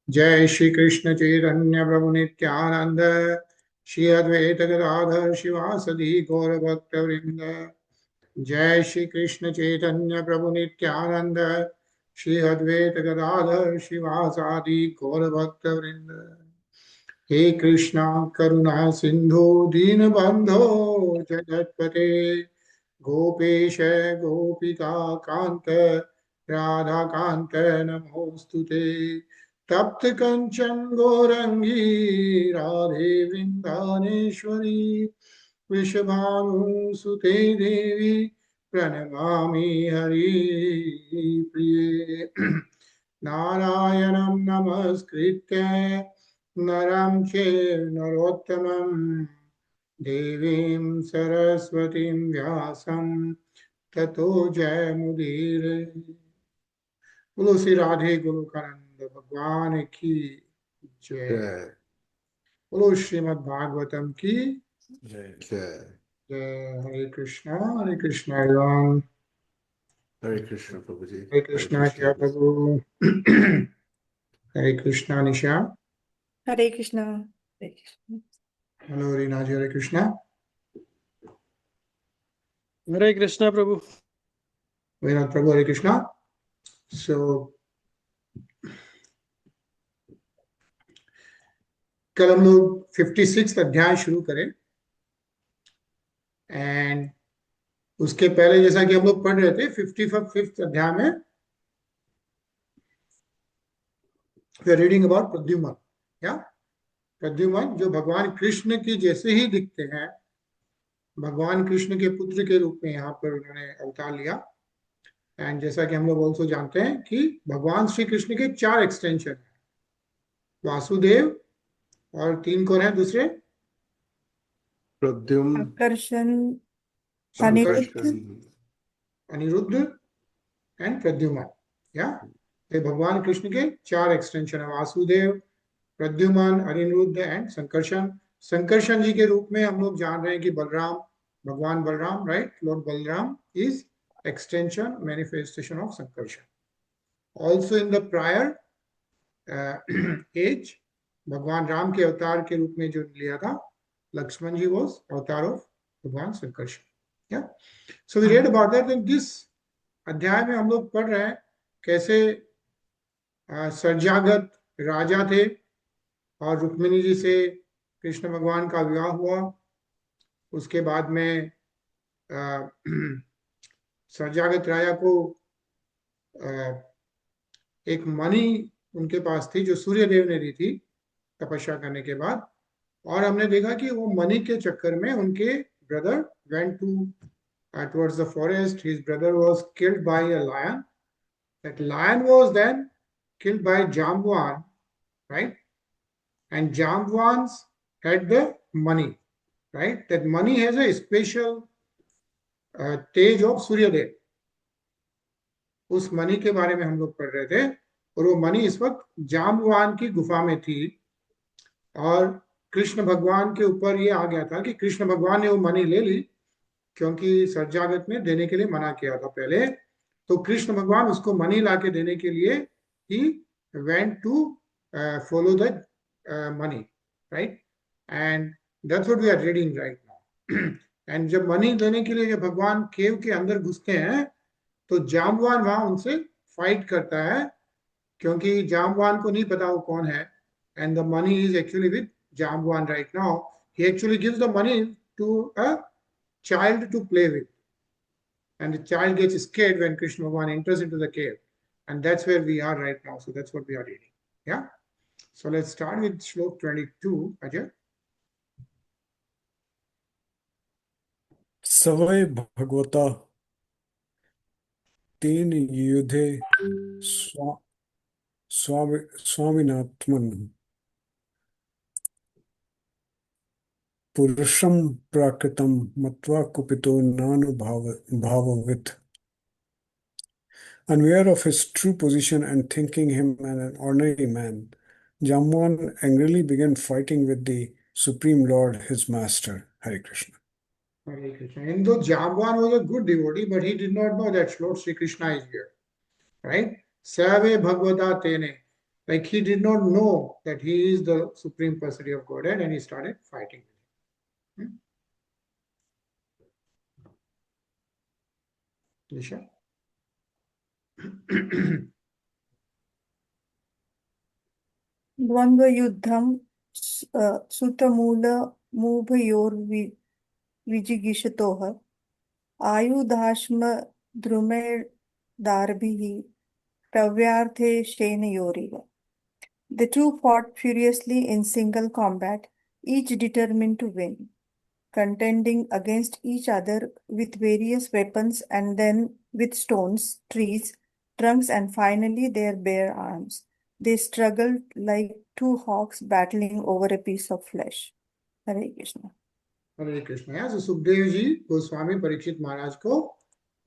जय श्री कृष्ण चैतन्य प्रभु नित्यानंद श्री अद्वैत गदाधर शिवासदि गौर भक्त वृंद। जय श्री कृष्ण चैतन्य प्रभु नित्यानंद श्री अद्वैत गदाधर शिवासादि गौर भक्त वृंद। हे कृष्णा करुणा सिंधु दीन बंधो जगतपते गोपेश गोपिका कांत राधा कांत नमोस्तुते। तप्त कंचन गौरंगी राधे वृंदानेश्वरी वृषभानुसुते देवी प्रणमामि हरिप्रिये। नारायणं नमस्कृत्य नरं चैव नरोत्तमं देवीं सरस्वतीं व्यासं ततो जयमुदीरये। बोलो श्री राधे गोलोकानंद भगवान की जय। बोलो श्रीमद् भागवतम की जय। जय। हरे कृष्णा एवं हरे कृष्ण प्रभु जी। हरे कृष्णा क्या प्रभु। हरे कृष्णा निशा। हरे कृष्णा। हरे कृष्णा। हेलो रीना जी। हरे कृष्णा। हरे कृष्णा प्रभु। वेदांत प्रभु हरे कृष्णा। सो कल हम लोग 56 अध्याय शुरू करें एंड उसके पहले जैसा कि हम लोग पढ़ रहे थे 55th अध्याय में we are reading about Pradyumna. या प्रद्युम्न जो भगवान कृष्ण की जैसे ही दिखते हैं, भगवान कृष्ण के पुत्र के रूप में यहाँ पर उन्होंने अवतार लिया। एंड जैसा कि हम लोग ऑल्सो जानते हैं कि भगवान श्री कृष्ण के 4 एक्सटेंशन हैं, वासुदेव और 3 कौन है दूसरे? प्रद्युम्न, आकर्षण, अनिरुद्ध एंड प्रद्युम्न। या ये भगवान कृष्ण के 4 एक्सटेंशन है, वासुदेव, प्रद्युम्न, अनिरुद्ध एंड संकर्षण। संकर्षण जी के रूप में हम लोग जान रहे हैं कि बलराम, भगवान Balram, right, Lord Balram is extension manifestation of sankarshan. Also in the prior age, भगवान राम के अवतार के रूप में जो लिया था लक्ष्मण जी was अवतार of भगवान Sankarshan. yeah, so we read about that in this अध्याय में हम लोग पढ़ रहे हैं कैसे सर्जागत राजा थे और रुक्मिणी जी से कृष्ण भगवान का विवाह हुआ। उसके बाद में सर्जागत राजा को एक मणि उनके पास थी जो सूर्य देव ने दी थी तपस्या करने के बाद, और हमने देखा कि वो मणि के चक्कर में उनके brother went towards the forest. His brother was killed by a lion. That lion was then killed by Jambwan, right? And Jambwans had the money, right? That money has a special Tej of Suryadev. उस मणि के बारे में हम लोग पढ़ रहे थे और वो मणि इस वक्त जाम्बवान की गुफा में थी और कृष्ण भगवान के ऊपर ये आ गया था कि कृष्ण भगवान ने वो मणि ले ली क्योंकि सर्जागत ने देने के लिए मना किया था पहले। तो कृष्ण भगवान उसको मणि लाके देने के लिए he went to follow the mani, right, and that's what we are reading right now. And जब मणि देने के लिए जब भगवान केव के अंदर घुसते हैं तो जाम्बवान वहां उनसे फाइट करता है क्योंकि जाम्बवान को नहीं पता वो कौन है। And the money is actually with Jambavan right now. He actually gives the money to a child to play with, and the child gets scared when Krishna Bhagavan enters into the cave, and that's where we are right now. So that's what we are reading. Yeah, so let's start with Shlok 22. Ajay. सवय भगवता तीन युधे स्वामिनात्मन पुरुषम प्राकृतम मत्वा कुपितो नानुभाववित्। Unaware of his true position and thinking him an ordinary man, Jamwan angrily began fighting with the Supreme Lord, his master. Hare Krishna. Hare Krishna. And though Jambwan was a good devotee, but he did not know that Lord Sri Krishna is here, right? Save Bhagavata Tene. Like he did not know that he is the Supreme Personality of Godhead and he started fighting. Nisha? द्वन्द्वयुद्धं सुतमूलमुभयोर्विजिगीषतोः आयुधाश्मद्रुमेदारभिः प्रव्यार्थे सेनयोरिव. The two fought furiously in single combat, each determined to win, contending against each other with various weapons and then with stones, trees, trunks, and finally their bare arms. They struggled like two hawks battling over a piece of flesh. Hare Krishna. हरे कृष्ण। यहाँ से सुखदेव जी गोस्वामी परीक्षित महाराज को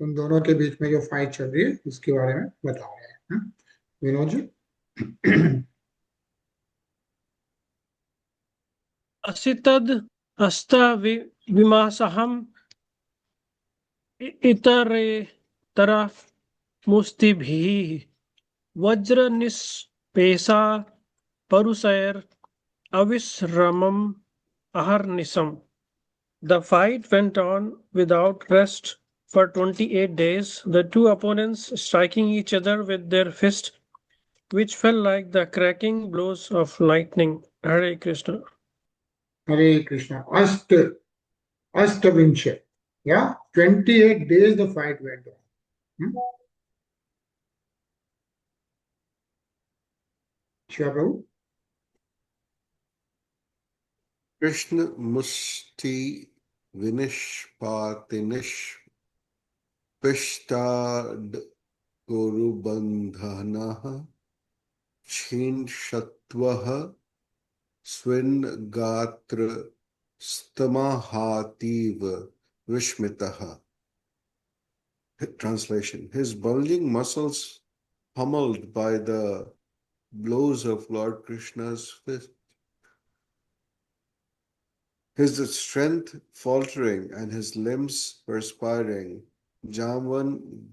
उन दोनों के बीच में जो fight चल रही है उसके बारे में बता रहे हैं। विनोद जी। असितद अस्त विमासहम इतरेतरा मुस्तिभिः वज्र निष्पेषा परुषैर अविश्रमम अहर्निशम. The fight went on without rest for 28 days, the two opponents striking each other with their fists, which fell like the cracking blows of lightning. Hare Krishna. Hare Krishna. Ashtavincha. Yeah, 28 days the fight went on. Shiva Prabhu? Krishna musti vinishpatinish pishtad gorubandhanaha chin shatvaha swin gatra stamahativ vishmitaha. Translation. His bulging muscles pummeled by the blows of Lord Krishna's fist, his strength faltering and his limbs perspiring, Jamvan,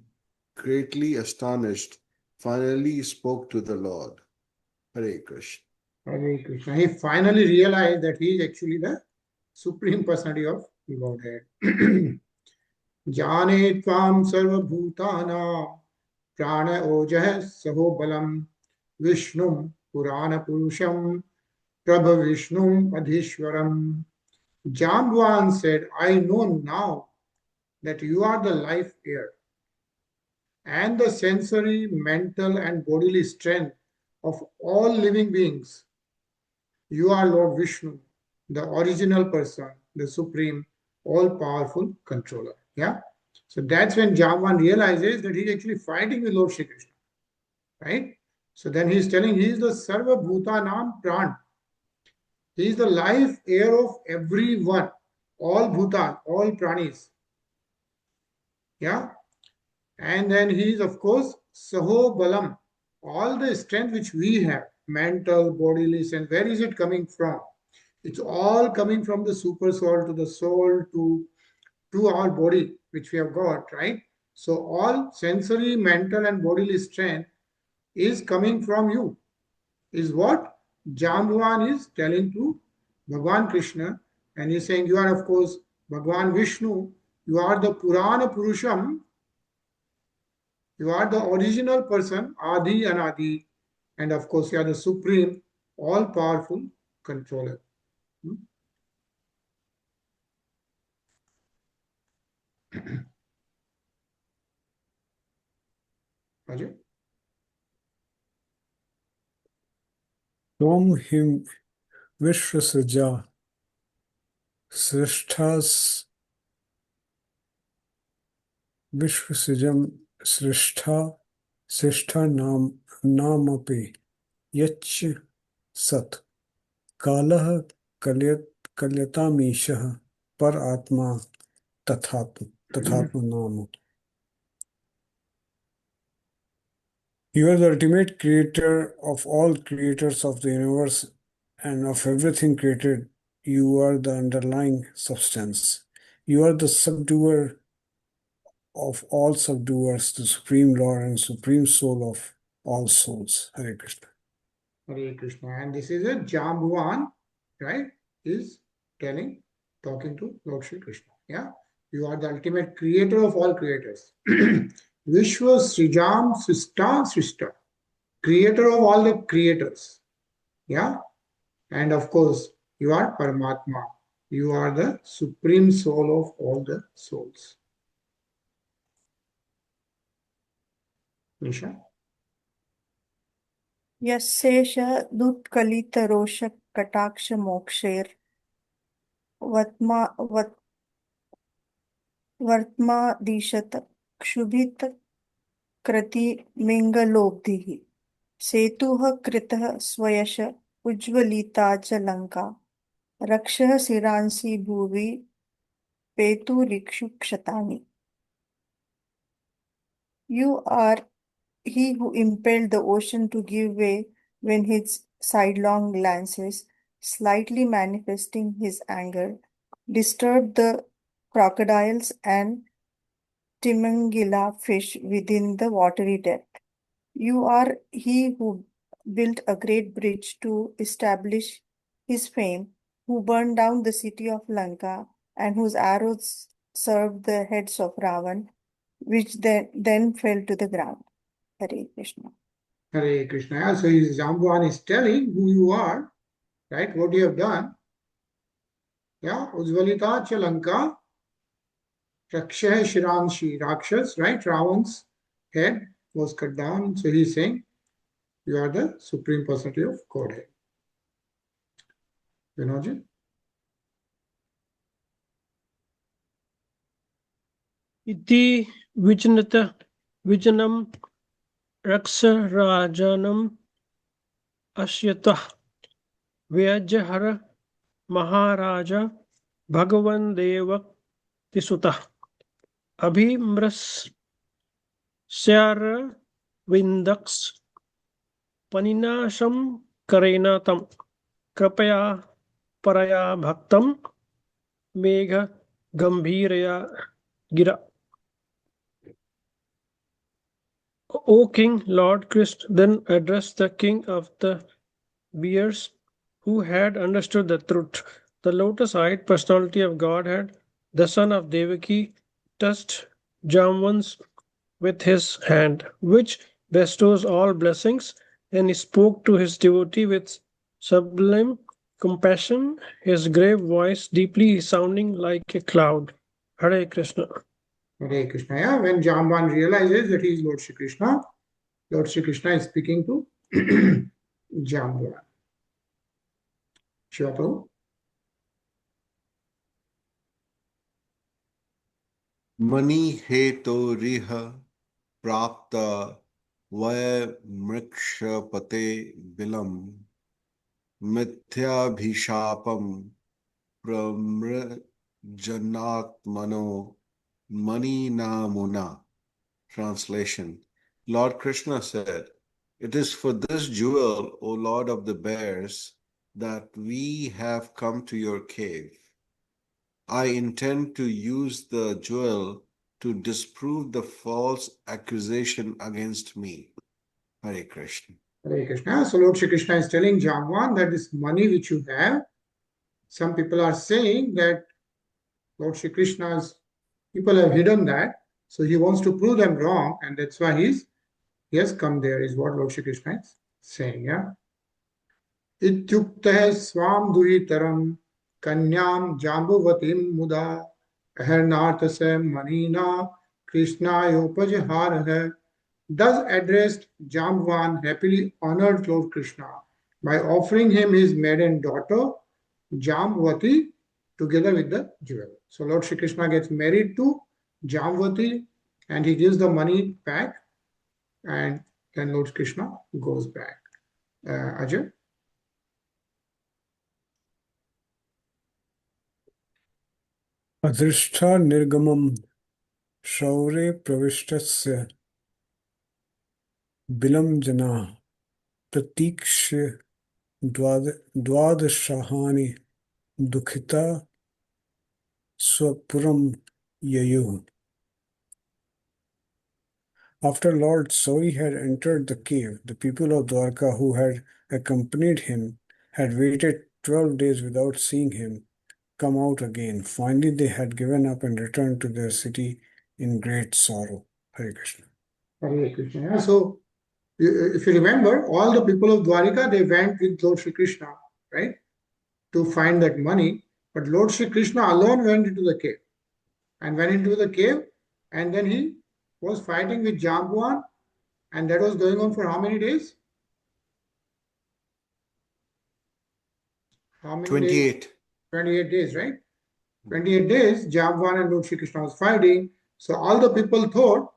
greatly astonished, finally spoke to the Lord. Hare Krishna. Hare Krishna. He finally realized that he is actually the Supreme Personality of Godhead. Jane tvam sarva bhutana prana ojah saho balam Vishnum Purana Purusham Prabha Vishnum Adhishwaram. Jambwan said, I know now that you are the life air and the sensory, mental, and bodily strength of all living beings. You are Lord Vishnu, the original person, the supreme, all-powerful controller. Yeah. So that's when Jambwan realizes that he's actually fighting with Lord Shri Krishna. Right? So then he's telling he is the Sarva Bhutanam Pran. He is the life air of everyone, all Bhutan, all Pranis. Yeah. And then he is, of course, Saho Balam, all the strength which we have, mental, bodily sense. Where is it coming from? It's all coming from the super soul to the soul to our body, which we have got, right? So all sensory, mental, and bodily strength is coming from you, is what Jambhavan is telling to Bhagwan Krishna. And he's saying, you are, of course, Bhagwan Vishnu, you are the Purana Purusham, you are the original person, Adi Anadi, and of course, you are the supreme, all-powerful controller. Ajay? From him Vishwasraja Srishthas Vishwasrajam Srishtha Namapi Yach Sat Kalah Kalyatamisha Par Atma Tathatma Nama. You are the ultimate creator of all creators of the universe and of everything created. You are the underlying substance. You are the subduer of all subduers, the Supreme Lord and Supreme Soul of all souls. Hare Krishna. Hare Krishna. And this is a Jambuvan, right? Is talking to Lord Shri Krishna. Yeah. You are the ultimate creator of all creators. Vishwa Srijam Srista Srista. Creator of all the creators. Yeah. And of course, you are Paramatma. You are the supreme soul of all the souls. Nisha? यस्येष दुत्कलितरोष कटाक्ष मोक्षेर वर्त्मादिशत क्षुभित कृति मिंगलोब्धिः सेतुः कृतः स्वयश उज्ज्वलिता च लंका रक्षः शिरांसि भुवि पेतुरिक्षु क्षतानि. You are he who impelled the ocean to give way when his sidelong lances, slightly manifesting his anger, disturbed the crocodiles and timangila fish within the watery depth. You are he who built a great bridge to establish his fame, who burned down the city of Lanka, and whose arrows served the heads of Ravan, which then fell to the ground. Hare Krishna. Hare Krishna. So Jambuvan is telling who you are, right? What you have done. Yeah. Ujjvalita Chalanka. Rakshah Shiranshi. Rakshas, right? Ravan's head was cut down. So he is saying, you are the Supreme Personality of Godhead. Vinodji? इति विजनम रक्षराजनम अश्यतः व्यजहर महाराज भगवन् देवतिसुतः अभिमृश्यारविन्दक्ष पनिनाशं करेण तं कृपया परया भक्तं मेघ गंभीरया गिरा. O King, Lord Krishna then addressed the king of the bears who had understood the truth. The lotus-eyed personality of Godhead, the son of Devaki, touched Jamvan's with his hand, which bestows all blessings, and he spoke to his devotee with sublime compassion, his grave voice deeply sounding like a cloud. Hare Krishna. Hare Krishna. Yeah. When Jamban realizes that he is Lord Shri Krishna is speaking to Jamban. Shiva Prabhu? Mani heto riha prapta vaya mrikshapate bilam mithyabhishapam pramrjanatmano mani namuna. Translation. Lord Krishna said, "It is for this jewel, O Lord of the bears, that we have come to your cave. I intend to use the jewel to disprove the false accusation against me." Hare Krishna. Hare Krishna. So Lord Shri Krishna is telling Jamban that this money which you have, some people are saying that Lord Shri Krishna's people have hidden that. So he wants to prove them wrong, and that's why he has come there, is what Lord Shri Krishna is saying. Yeah. Ityuktah swam duhitaram kanyam jambuvatim muda aharnartase manina krishnayopajaharaha. Thus addressed Jamvan happily honored Lord Krishna by offering him his maiden daughter Jamvati together with the jewel. So Lord Shri Krishna gets married to Jamvati and he gives the money back, and then Lord Krishna goes back. Ajay? Adrishta nirgamam shaure pravishtasya bilam jana pratikshya dwadashahani dukhita swapuram yayu. After Lord Sauri had entered the cave, the people of Dwarka who had accompanied him had waited 12 days without seeing him come out again. Finally, they had given up and returned to their city in great sorrow. Hare Krishna. Hare Krishna. Yeah. So, if you remember, all the people of Dwarika, they went with Lord Shri Krishna, right, to find that money. But Lord Shri Krishna alone went into the cave and then he was fighting with Jambuan, and that was going on for how many days? How many 28. days? 28 days, right? 28 days, Jambuan and Lord Shri Krishna was fighting. So all the people thought,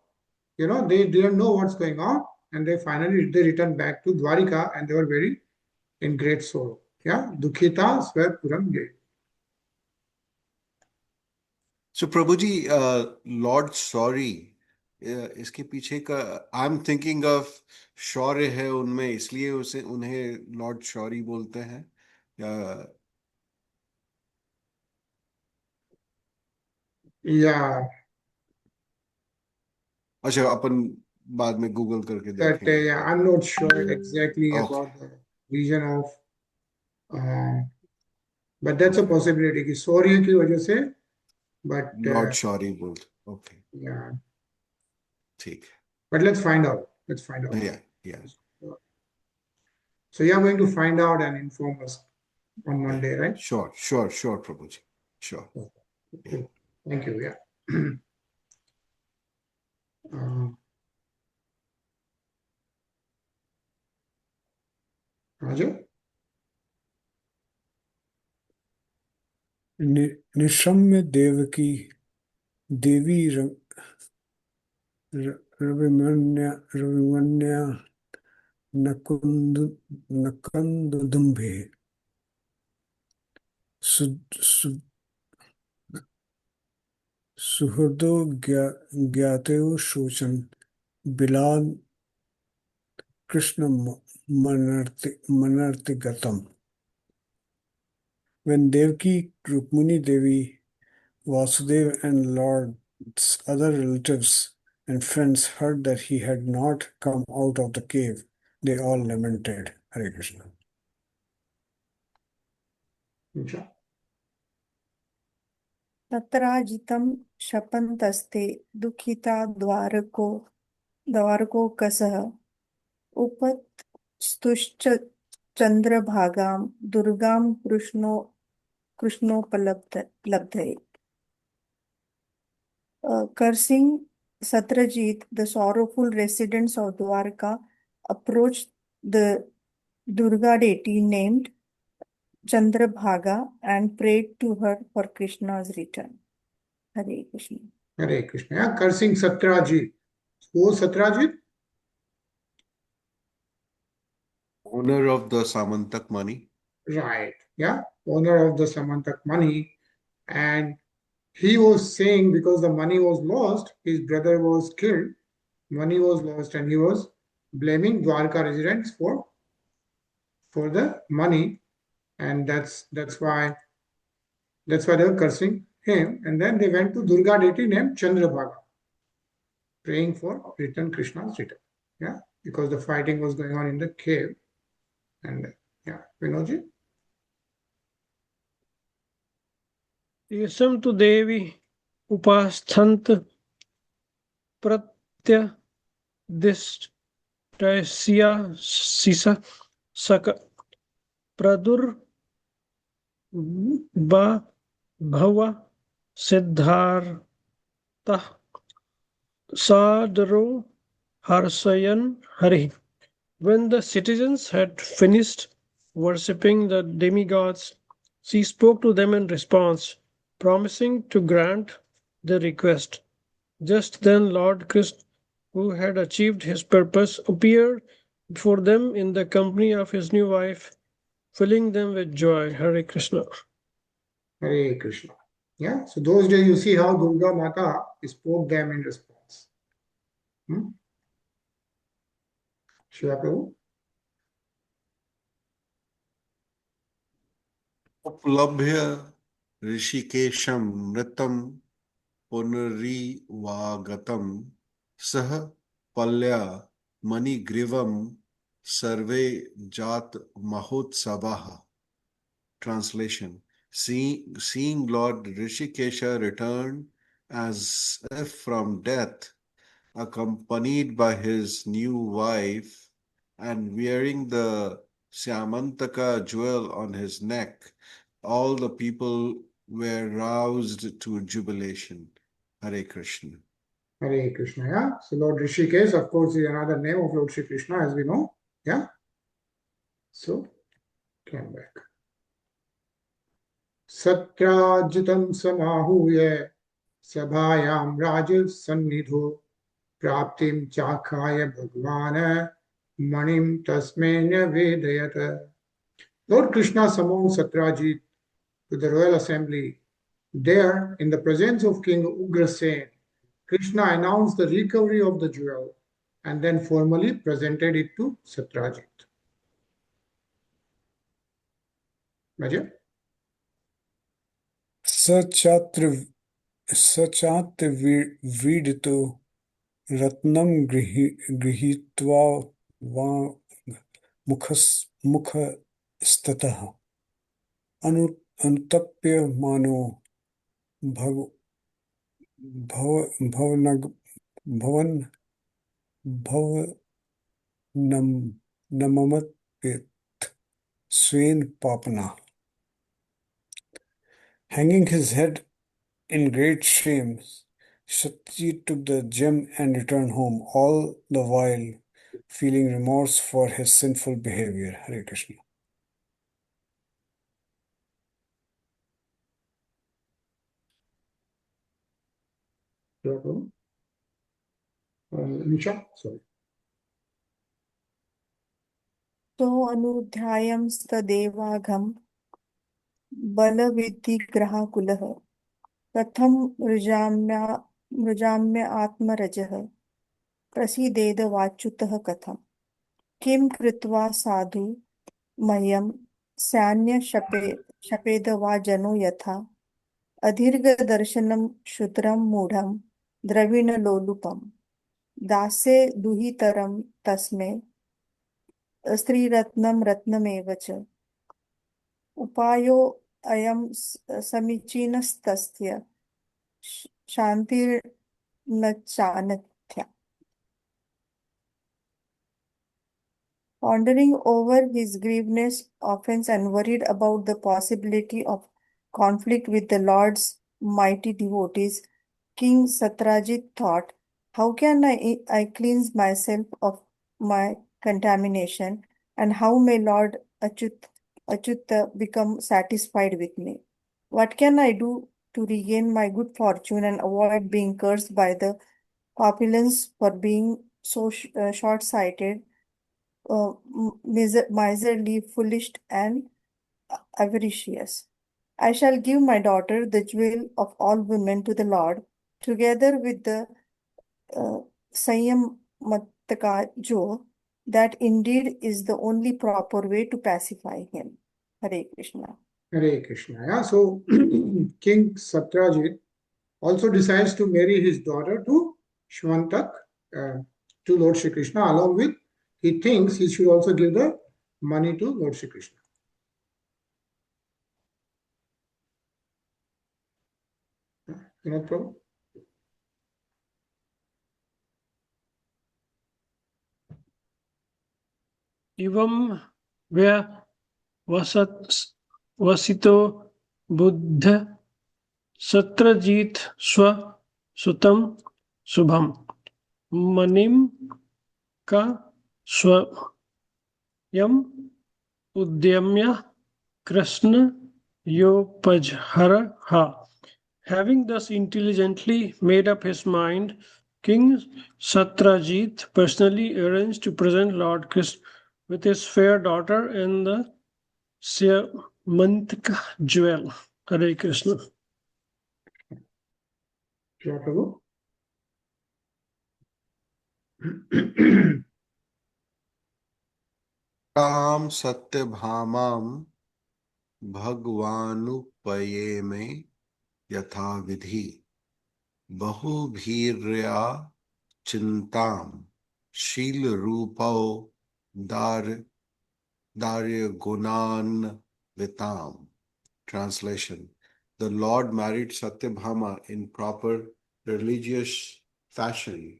they didn't know what's going on, and they returned back to Dwarika, and they were very in great sorrow. Yeah, Dukhita Swapuram Ge. So Prabhuji, Lord Sorry, इसके पीछे का I'm thinking of शौर्य है उनमें, इसलिए उन्हें Lord Shauri बोलते हैं या Yeah, अच्छा अपन बाद में गूगल करके that देखेंगे I'm not sure exactly okay about the reason of, but that's a possibility कि शौर्य की वजह से, but लॉर्ड शौरी बोलते ओके yeah, ठीक है but let's find out. Let's find out. या So you are going to find out and inform us on Monday, right? sure Prabhuji, sure. Cool. Thank you. Yeah. Raja? निशम्य देवकी देवी रविमन्या नकुन्दुदुम्भे सुहृदो ज्ञातयो शोचन बिलाद Krishna मनर्ति गतम. When Devaki, Rukmini Devi, Vasudev and Lord's other relatives and friends heard that he had not come out of the cave, they all lamented. Hare Krishna. Okay. तत्राजितं शपन्तस्ते दुःखिता द्वारको कसः उपस्तुश्च चन्द्रभागां दुर्गां कृष्णोपलब्धये. Cursing Satrajit, the sorrowful residents of Dwarka approached the Durga deity named Chandrabhaga and prayed to her for Krishna's return. Hare Krishna. Hare Krishna. Yeah, cursing Satrajit. Who was Satrajit? Owner of the Samantak money. Right. Yeah, owner of the Samantak money. And he was saying because the money was lost, his brother was killed, money was lost, and he was blaming Dwarka residents for the money, and that's why they were cursing him. And then they went to Durga deity named Chandrabhaga, praying for Krishna's return. Yeah, because the fighting was going on in the cave. And yeah, Vinodji. येषं तु देवी उपास्थन्त प्रत्यदिष्टस्या सिसा सक प्रदुर्भव सिद्धार्थः सादरो हर्षयन् हरिः. When the citizens had finished worshipping the demigods, she spoke to them in response, promising to grant their request. Just then Lord Krishna, who had achieved his purpose, appeared before them in the company of his new wife, filling them with joy. Hare Krishna. Hare Krishna. Yeah, so those days you see how Durga Mata spoke them in response. Shiva Prabhu. उपलभ्य ऋषिकेशं नृतं पुनरीवागतं सह palya manigrivam sarve jat mahotsavaha. Translation: seeing Lord Rishikesha return as if from death, accompanied by his new wife and wearing the Syamantaka jewel on his neck, all the people were roused to jubilation. Hare Krishna. Hare Krishna, yeah. So Lord Rishikesh, of course, is another name of Lord Shri Krishna, as we know. Yeah. So, come back. Satrajitam samahuye sabhayam rajiv sannidho praptim chakhaya bhagvana manim tasmenya vedayata. Lord Krishna summoned Satrajit to the royal assembly. There, in the presence of King Ugrasen, Krishna announced the recovery of the jewel and then formally presented it to Satrajit. Raja? सचात्र वीडितो रत्नं गृहीत्वा मुखस्ततः अनुतप्यमानो भवनममत्पित स्वेन पापना. Hanging his head in great shame, Satyajit took the gem and returned home, all the while feeling remorse for his sinful behavior. Hare Krishna. Nisha? Sorry. So अनुध्यायं स्तदेवाघं बलविधिग्रहाकुलः कथं मृजाम्य आत्मरजः प्रसीदेद वाच्युतः कथम् किं कृत्वा साधु मह्यं स्यान्यशपेद वा जनो यथा अदीर्घदर्शनं क्षुद्रं मूढं द्रविणलोलुपम् दासे दुहितरं तस्मै स्त्रीरत्नं रत्नमेव च उपायो अयं समीचीनस्तस्य शान्तिर्न चान्यथा. Pondering over his grievous offense and worried about the possibility of conflict with the Lord's mighty devotees, King Satrajit thought, how can I cleanse myself of my contamination, and how may Lord Achyuta become satisfied with me? What can I do to regain my good fortune and avoid being cursed by the populace for being so short-sighted, miserly, foolish, and avaricious? I shall give my daughter, the jewel of all women, to the Lord, together with the Syamantaka jewel. That indeed is the only proper way to pacify him. Hare Krishna. Hare Krishna. Yeah. So King Satrajit also decides to marry his daughter to Shwantak, to Lord Shri Krishna, along with, he thinks he should also give the money to Lord Shri Krishna. No problem. Ivam vasito buddha satrajit swa sutam subham manim ka swayam udyamya Krishna yopajhara. Having thus intelligently made up his mind, King Satrajit personally arranged to present Lord Krishna with his fair daughter and the Syamantaka jewel. Hare Krishna. Tam satyabhamam bhagvanupayeme yatha vidhi bahubhirya chintam Shil Rupao Dar Darya Gunan Vitam. Translation: The Lord married Satyabhama in proper religious fashion,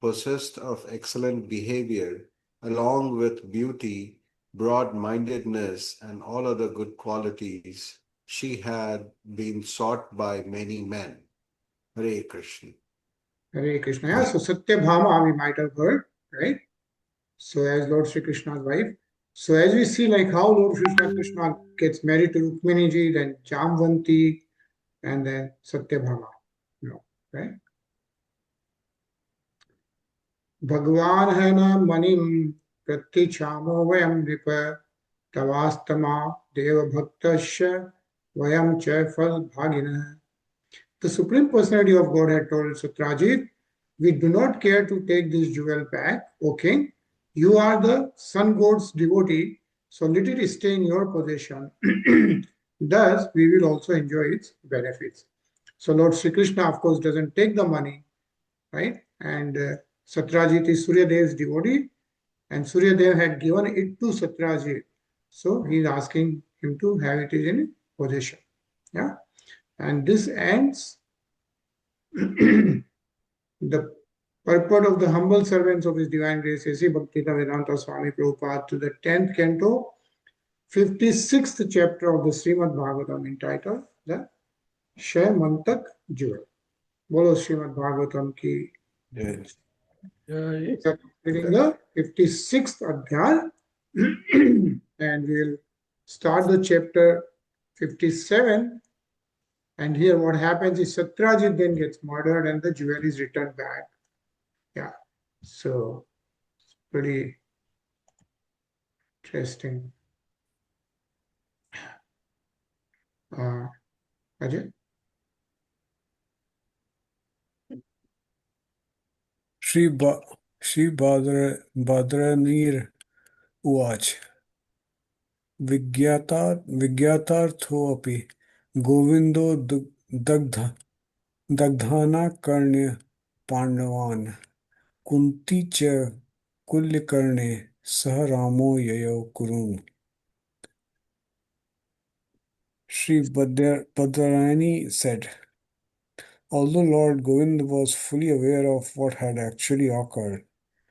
possessed of excellent behavior, along with beauty, broad-mindedness, and all other good qualities. She had been sought by many men. Hare Krishna. Hare Krishna. Yeah, so Satyabhama we might have heard, right? So as Lord Sri Krishna's wife. So as we see like how Lord Krishna gets married to Rukmini ji, then Jamvanti, and then Satyabhama. Right? Bhagwan hai na manim pratichamo vayam nripa tavastama deva bhaktasya vayam cha fal bhagina. The Supreme Personality of Godhead told Satyajit, we do not care to take this jewel back, O king. You are the sun god's devotee, so let it stay in your possession. Thus, we will also enjoy its benefits. So Lord Sri Krishna, of course, doesn't take the money, right? And Satyajit is Suryadev's devotee, and Suryadev had given it to Satyajit. So he is asking him to have it in possession. Yeah. And this ends the purport of the humble servants of His Divine Grace, A.C. Bhaktivedanta Swami Prabhupada, to the 10th canto, 56th chapter of the Srimad Bhagavatam, entitled the Syamantaka Jewel. Bolo Srimad Bhagavatam ki. Yes. Reading the 56th adhyay, and we'll start the chapter 57. And here what happens is Satyajit then gets murdered and the jewel is returned back. Yeah. So it's pretty interesting. Ajay? Shri Badranir Uach Vigyatarthoapi Govindo Dagdhana Karnya Pandavan Kunti cha Kulyakarne Saharamo Yayo Kurun. Sri Badrayani said, although Lord Govind was fully aware of what had actually occurred,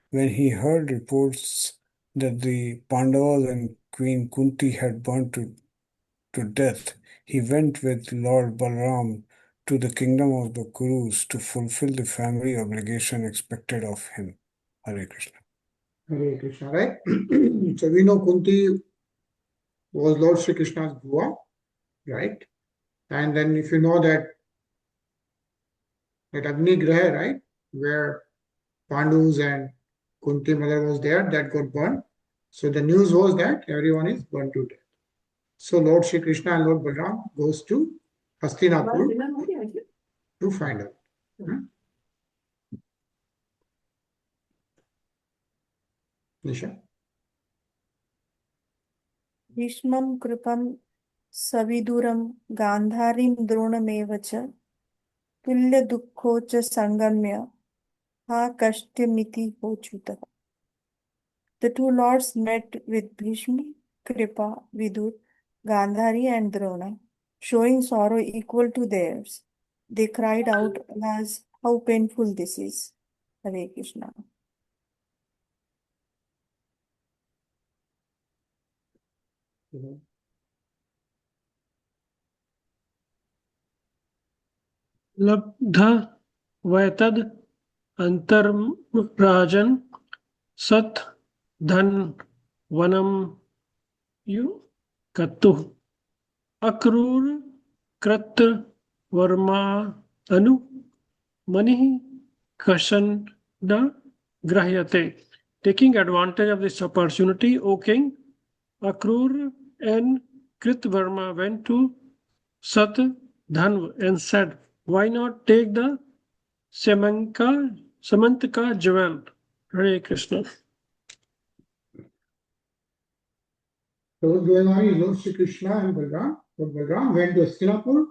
when he heard reports that the Pandavas and Queen Kunti had burnt to death, he went with Lord Balram to the kingdom of the Kurus to fulfill the family obligation expected of him. Hare Krishna. Hare Krishna, right? So we know Kunti was Lord Sri Krishna's Bhuva, right? And then if you know that Agni Graha, right, where Pandus and Kunti mother was there, that got burned. So the news was that everyone is burned to death. So Lord Sri Krishna and Lord Balram goes to Hastinapur to find out. Nisha? Bhishmam kripam saviduram gandharim dronameva cha tulya dukkho cha sangamya ha kashtyamiti hochuta. The two lords met with Bhishma, Kripa, Vidur, Gandhari and Drona, showing sorrow equal to theirs. They cried out, alas, how painful this is. Hare Krishna. Labdha Vaitad Antarrajan Sat Dhan Vanam Yu Katu Akrur Krat Varma Anu Mani Kashanda Grahyate. Taking advantage of this opportunity, O king, Akrur and Kritvarma went to Sat Dhan and said, why not take the Syamantaka jewel? Hare Krishna. So what's going on is Lord Sri Krishna and Balram went to Hastinapur.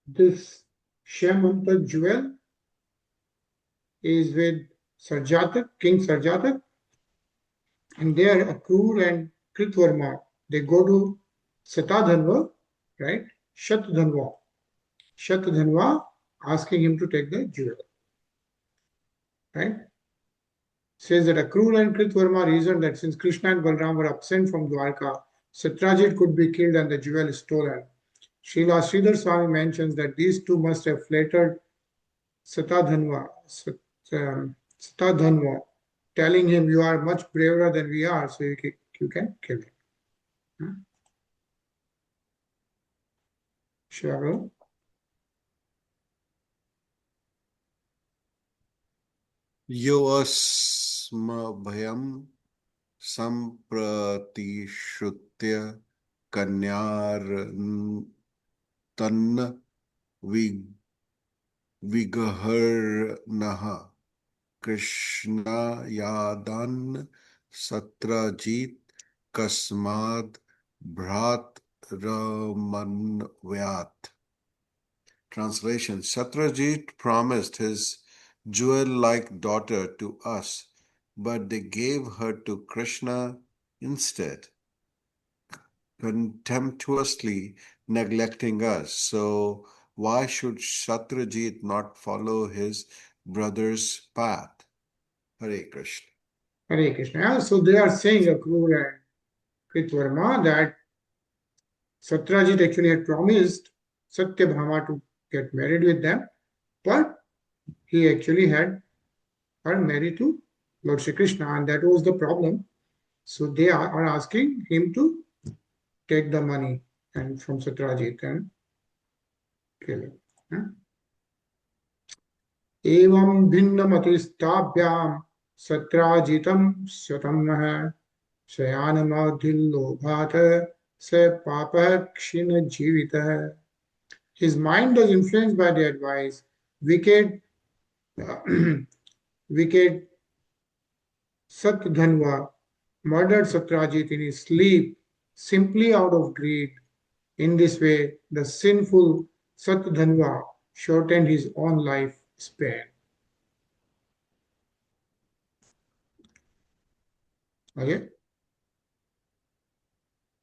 This Syamantaka jewel is with King Sarjatak, and there Akrur and Kritvarma, they go to Satadhanva, right? Shatadhanva asking him to take the jewel, right? Says that Akrur and Kritvarma reasoned that since Krishna and Balram were absent from Dwarka, Satyajit could be killed and the jewel stolen. Srila Sridhar Swami mentions that these two must have flattered Satadhanva, telling him, "You are much braver than we are, so you can kill him." Sure. Yoasmabhyam Sampratishutya Kanyar Tanna Vigaharnaha Krishna Yadan Satrajit Kasmad Bhrat Ramanvyat. Translation: Satrajit promised his jewel-like daughter to us, but they gave her to Krishna instead, contemptuously neglecting us. So why should Satrajit not follow his brother's path? Hare Krishna. Hare Krishna. So they are saying, Akrur and Kritvarma, that Satyajit actually had promised Satyabhama to get married with them, but he actually had her married to Lord Shri Krishna, and that was the problem. So they are asking him to take the money and from Satyajit and kill him. एवं भिन्नमतिस्ताभ्यां सत्राजितं शतं नः शयानमधिल्लोभात् स पापः क्षीणजीवितः. His mind was influenced by the advice. Wicked Satdhanva murdered Satyajit in his sleep simply out of greed. In this way, the sinful Satdhanva shortened his own life span. Okay?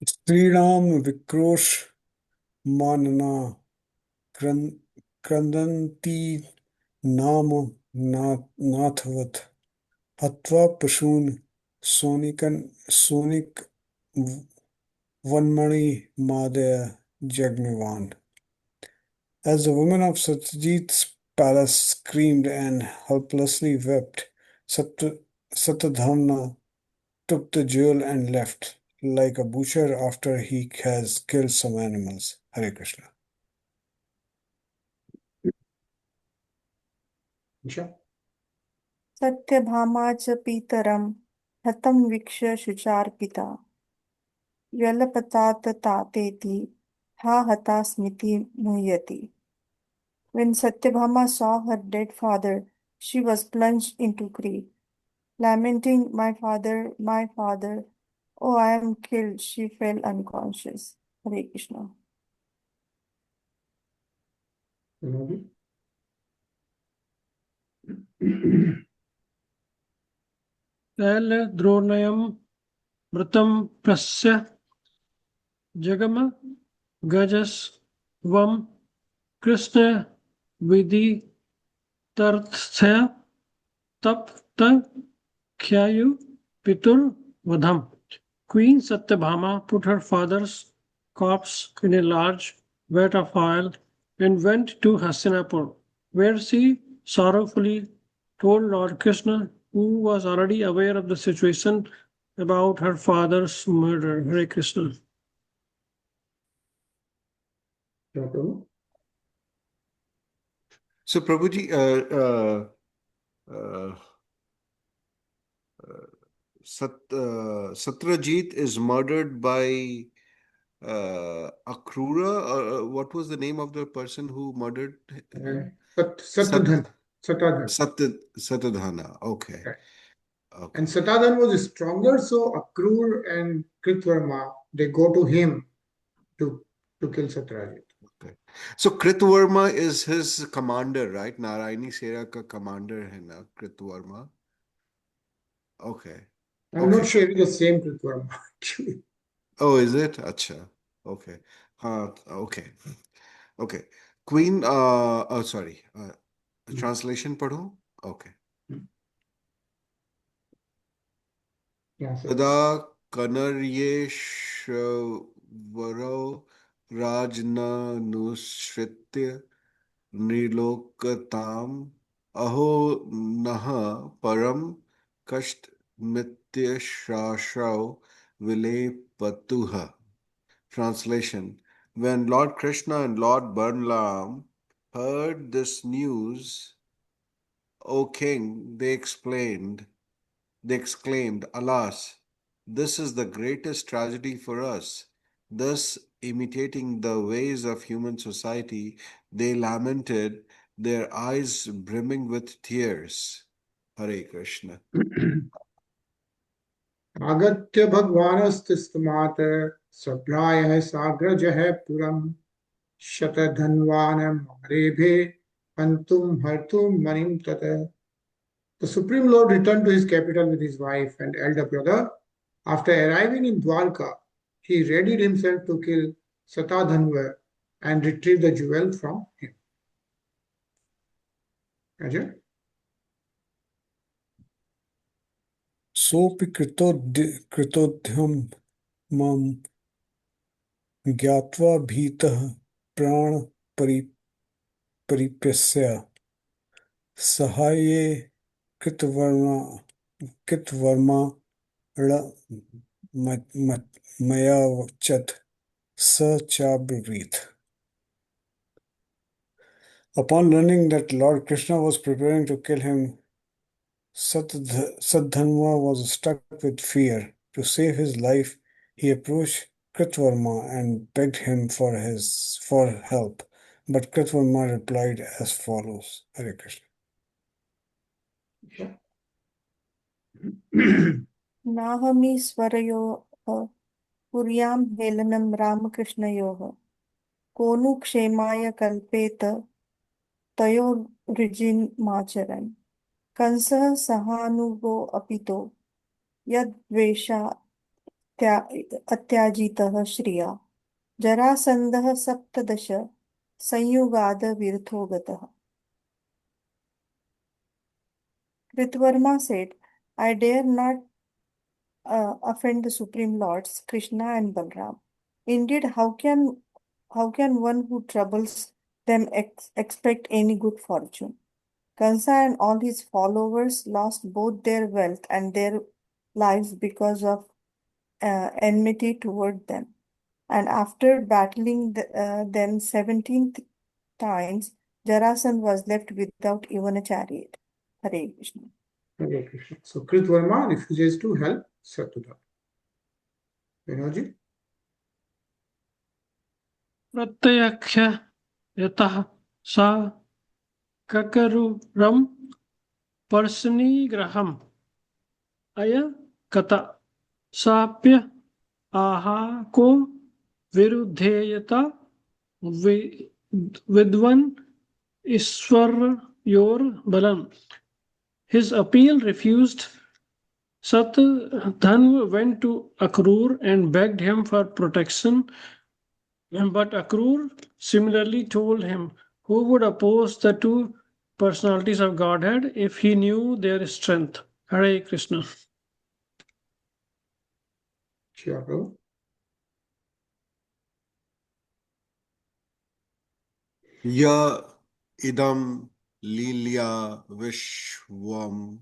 Sri Ram Vikrosh Manana Krandanti Nam Nathvat Hatva Pashun Sonik Vanmani Madaya Jagmevan. As the woman of Satyajit's palace screamed and helplessly wept, Satadhamna took the jewel and left, like a butcher after he has killed some animals. Hare Krishna. Satyabhama cha pitaram hatam viksha shucharpita Vyalapatat tateti ha hata smiti muhyati. When Satyabhama saw her dead father, she was plunged into grief. Lamenting, my father, oh, I am killed, she fell unconscious. Hare Krishna. Tel dronayam mritam prasya jagama gajas vam Krishna vidhi tarthya tapta khyayu pitur vadham. Queen Satyabhama put her father's corpse in a large vat of oil and went to Hastinapur, where she sorrowfully told Lord Krishna, who was already aware of the situation, about her father's murder. Hare Krishna. So Prabhuji, Satrajit is murdered by Akrura. What was the name of the person who murdered him? Satadhana. Okay. Okay. Okay. And Satadhan was stronger, so Akrur and Kritvarma, they go to him to kill Satyajit. Okay. So Kritvarma is his commander, right? Narayani Sera ka commander hai na, Kritvarma. Okay. I'm not Okay. sure if it's the same Kritvarma actually. Oh, is it? Acha. Okay. Okay. Okay. Queen, oh, sorry. Translation padho? Okay. Yeah, sir. Tada Kanaryeshvaro Rajna Nusritya Nilokatam Aho Naha Param Kasht Mitya Shashav Vile Patuha. Translation: When Lord Krishna and Lord Balaram heard this news, O king, they exclaimed, Alas, this is the greatest tragedy for us. Thus, imitating the ways of human society, they lamented, their eyes brimming with tears. Hare Krishna. आगत्य भगवानस्तमात् सप्रायः साग्रजः पुरम् शतधन्वान् मारेभे हन्तुं हर्तुं मणिं तत्. The Supreme Lord returned to his capital with his wife and elder brother. After arriving in Dwarka, he readied himself to kill Satadhanva and retrieve the jewel from him. Ajay? सोऽपि कृतोद्यम मां ज्ञात्वा भीतः प्राणपरिप्यस्य सहाये कृतवर्मा मयावचत् स चाब्रवीत्. Upon learning that Lord Krishna was preparing to kill him, Satdhanva was struck with fear. To save his life, he approached Kritvarma and begged him for help. But Kritvarma replied as follows: Hare Krishna. नाहमीश्वरयोः पुर्यां हेलनं रामकृष्णयोः को नु क्षेमाय कल्पेत तयोर्वृजिनमाचरन् कंसः सहानुगो अपितो अत्याजितः श्रिया जरासन्धः सप्तदश संयुगाद विरथो गतः. Kritvarma said, I dare not offend the Supreme Lords, Krishna and Balram. Indeed, how can one who troubles them expect any good fortune? Kansa and all his followers lost both their wealth and their lives because of enmity toward them. And after battling them 17 times, Jarasan was left without even a chariot. Hare Krishna. Hare Krishna. So Kritvarma refuses to help Satyadhanva. Vinoji? प्रत्यक्ष यतः सा ककरुरं पर्शनिग्रहम् अय कत साप्य आहाको विरुद्धेयता विद्वन ईश्वरयोर बलम. His appeal refused. Satdhanva went to Akrur and begged him for protection. But Akrur similarly told him, who would oppose the two personalities of Godhead if he knew their strength? Hare Krishna. Sure. Ya idam lilya vishvam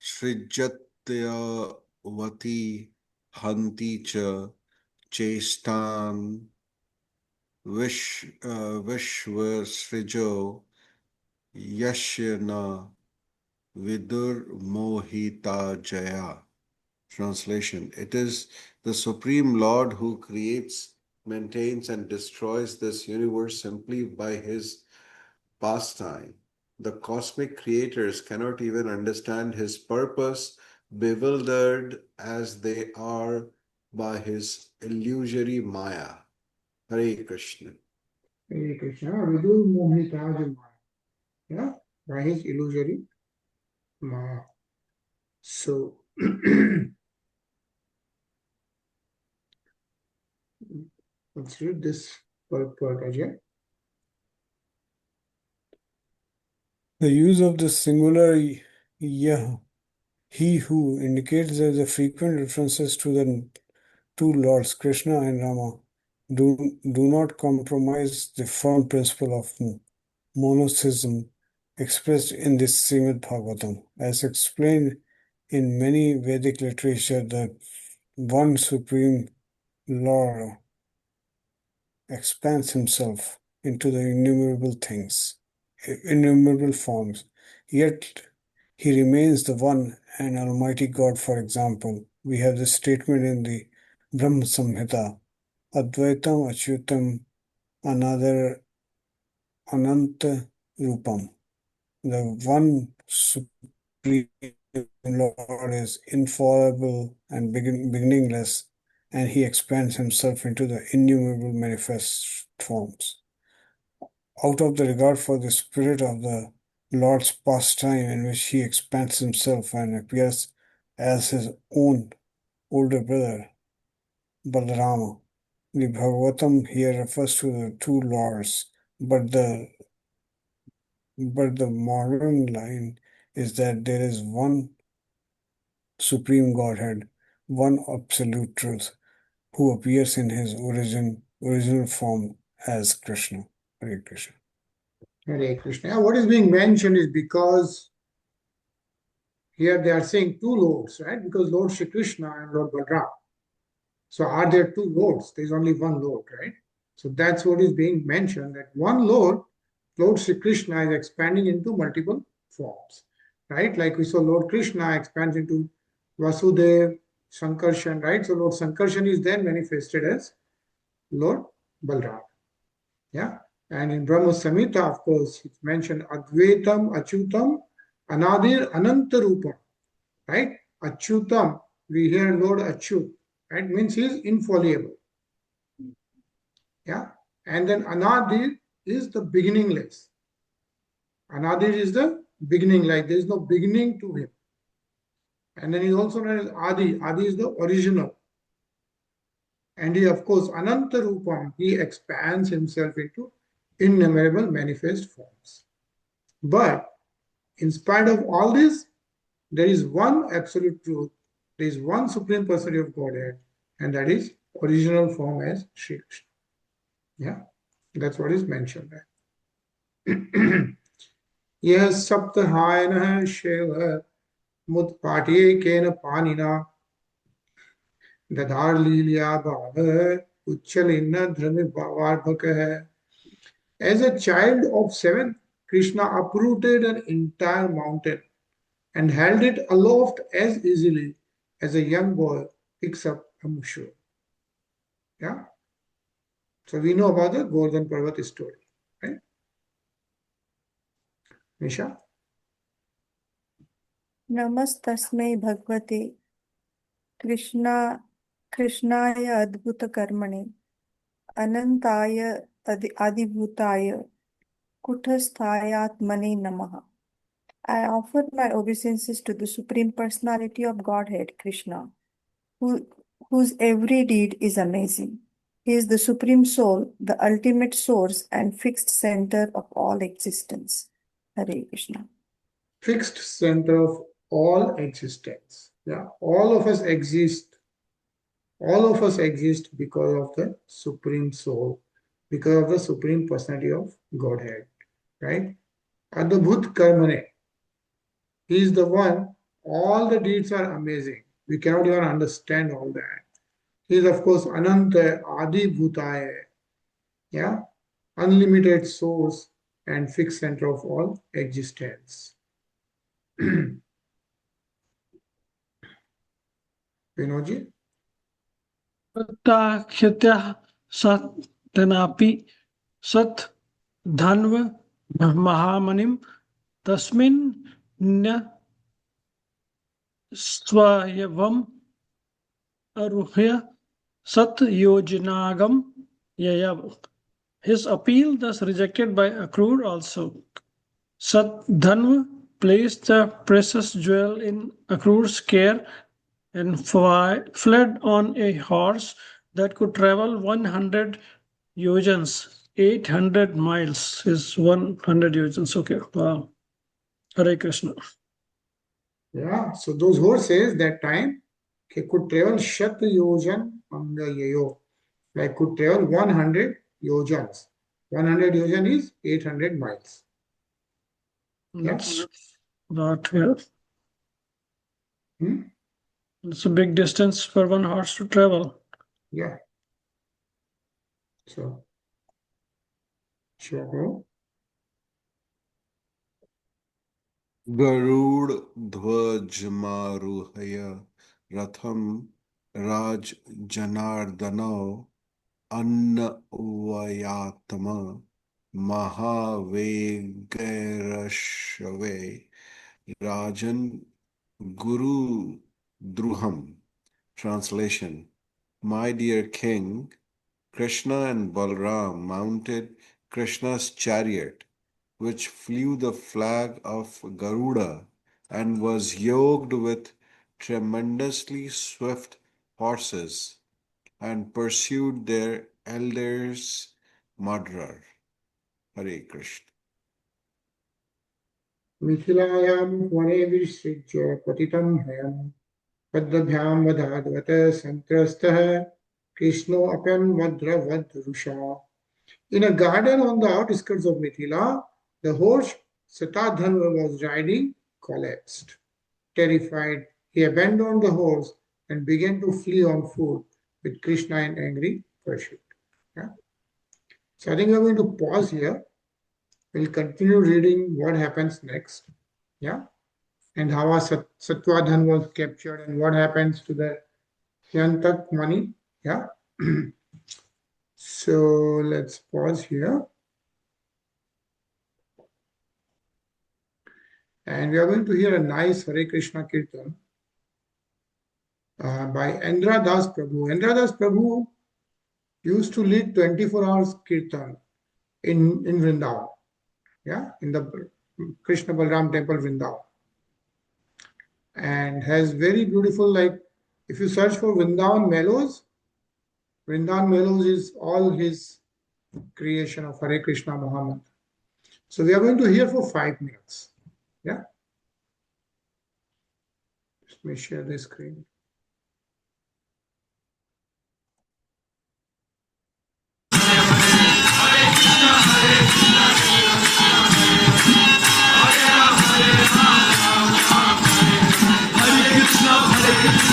srijatyavati hanti cha chestan vishvasrijo yashyana vidur mohita jaya. Translation: It is the Supreme Lord who creates, maintains, and destroys this universe simply by his pastime. The cosmic creators cannot even understand his purpose, bewildered as they are by his illusory Maya. Hare Krishna. Hare Krishna. Vidur Mohita. Yeah, by his illusory Maya. So Let's read this part, Ajay. The use of the singular yah, he who, indicates that the frequent references to the two lords, Krishna and Rama, do not compromise the firm principle of monotheism expressed in this Srimad Bhagavatam. As explained in many Vedic literature, the one supreme Lord expands himself into the innumerable forms, yet he remains the one and almighty God. For example, we have this statement in the Brahma Samhita, Advaitam Achyutam Another Ananta Rupam. The one supreme Lord is infallible and beginningless, and he expands himself into the innumerable manifest forms. Out of the regard for the spirit of the Lord's pastime, in which he expands himself and appears as his own older brother, Balarama, the Bhagavatam here refers to the two lords, but the modern line is that there is one supreme Godhead, one absolute truth, who appears in his original form as Krishna. Hare Krishna. Hare Krishna. Now, what is being mentioned is because here they are saying two lords, right? Because Lord Shri Krishna and Lord Balram. So are there two lords? There is only one Lord, right? So that's what is being mentioned, that one Lord, Lord Shri Krishna, is expanding into multiple forms, right? Like we saw Lord Krishna expands into Vasudev, Sankarshan, right? So Lord Sankarshan is then manifested as Lord Balram. Yeah. And in Brahma Samhita, of course, it's mentioned Advaitam, Achyutam, Anadir, Anantarupam, right? Achyutam, we hear Lord Achyut, right? Means he is infallible. Yeah. And then Anadir is the beginningless. Anadir is the beginning, like there is no beginning to him. And then he is also known as Adi. Adi is the original. And he, of course, Anantarupam, he expands himself into innumerable manifest forms. But in spite of all this, there is one absolute truth. There is one supreme personality of Godhead, and that is original form as Shri Krishna. Yeah, that's what is mentioned there. Yes, saptahayana sheva mutpatiye kena panina dadar lilya bhava uchchalina dhrami bhavarbhaka. As a child of 7, Krishna uprooted an entire mountain and held it aloft as easily as a young boy picks up a mushroom. Yeah. So we know about the Govardhan Parvat story, right? Nisha? Namastasmai Bhagavate Krishnaya Adbhuta Karmane Anantaya Adibhutaya Kutasthayatmane Namaha. I offer my obeisances to the Supreme Personality of Godhead, Krishna, whose every deed is amazing. He is the Supreme Soul, the ultimate source and fixed center of all existence. Hare Krishna. Fixed center of all existence. Yeah, all of us exist. All of us exist because of the Supreme Soul, because of the Supreme Personality of Godhead, right? Adbhut Karmane. He is the one, all the deeds are amazing. We cannot even understand all that. He is, of course, Ananta Adi Bhutaya, yeah, unlimited source and fixed center of all existence. Vinodji? Takshyatya sat tenapi sat dhanva mahamanim tasmin nya swayavam aruhya sat yojanagam yayav. His appeal thus rejected by Akrur also. Sat Dhanva placed the precious jewel in Akrur's care and fled on a horse that could travel 100 yojans. 800 miles is 100 yojans. Okay, wow. Hare Krishna. Yeah, so those horses that time could travel Shat Yojan Angayayo, like could travel 100 yojans. 100 yojan is 800 miles. That's not, yeah. Hmm? It's a big distance for one horse to travel. Yeah. So, sure. Garud Dhwaj Maruhaya Ratham Raj Janardano Annavayatama Mahavegarashave Rajan Guru Druham. Translation: My dear king, Krishna and Balram mounted Krishna's chariot, which flew the flag of Garuda and was yoked with tremendously swift horses, and pursued their elders' murderer. Hare Krishna. Mithilayam Vane Visrijya Patitam Hayam Padabhyam Vadhadvata Santrastah Krishno Apan Vadra Vadrusha. In a garden on the outskirts of Mithila, the horse Satadhanva was riding collapsed. Terrified, he abandoned the horse and began to flee on foot with Krishna in angry pursuit. Yeah? So I think we're going to pause here. We'll continue reading what happens next. Yeah? And how Satvadhan was captured and what happens to the Syamantaka money. Yeah? So let's pause here. And we are going to hear a nice Hare Krishna Kirtan by Indra Das Prabhu. Indra Das Prabhu used to lead 24 hours Kirtan in Vrindavan. Yeah, in the Krishna Balram temple Vrindavan. And has very beautiful, like, if you search for Vrindavan Mellows is all his creation of Hare Krishna Muhammad. So we are going to hear for 5 minutes. Yeah. Let me share the screen. Hare Krishna,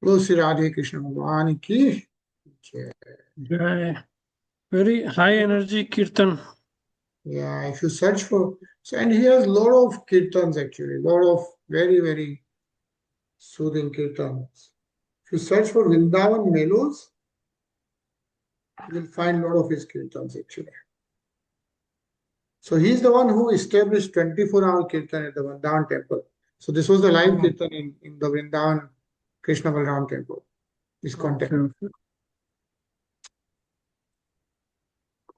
बोलो श्री राधे कृष्ण भगवान की जय. Jai. Very high energy kirtan. Yeah, if you search for, so, and he has a lot of kirtans actually, lot of very, very soothing kirtans. If you search for Vrindavan Melos, you will find a lot of his kirtans actually. So he's the one who established 24-hour kirtan at the Vrindavan temple. So this was the live kirtan in the Vrindavan Krishna Balaram temple. This context. Okay.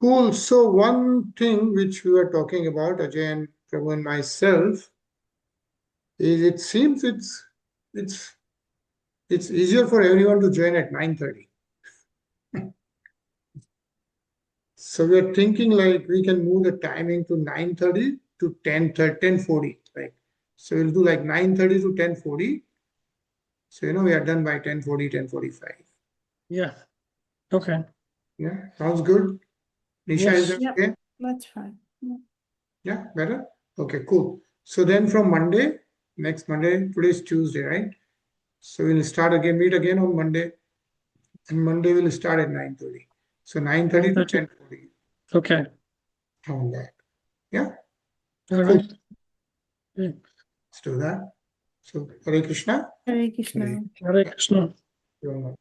Cool. So one thing which we were talking about, Ajay and Prabhu and myself, is it seems it's easier for everyone to join at 9:30. So we are thinking like we can move the timing to 9:30 to 10:40, right? So we'll do like 9:30 to 10:40. So we are done by 10:40, 10:45. Yeah. Okay. Yeah, sounds good. Nisha, Yes. is that Yep. okay? That's fine. Yeah, better? Okay, cool. So then from Monday, next Monday, today's Tuesday, right? So we'll meet again on Monday. And Monday we'll start at 9:30. So 9:30 to 10:40. Okay. On that. Yeah? All Cool. right. Okay. Let's do that. So Hare Krishna. Hare Krishna. Hare Hare Krishna. Krishna.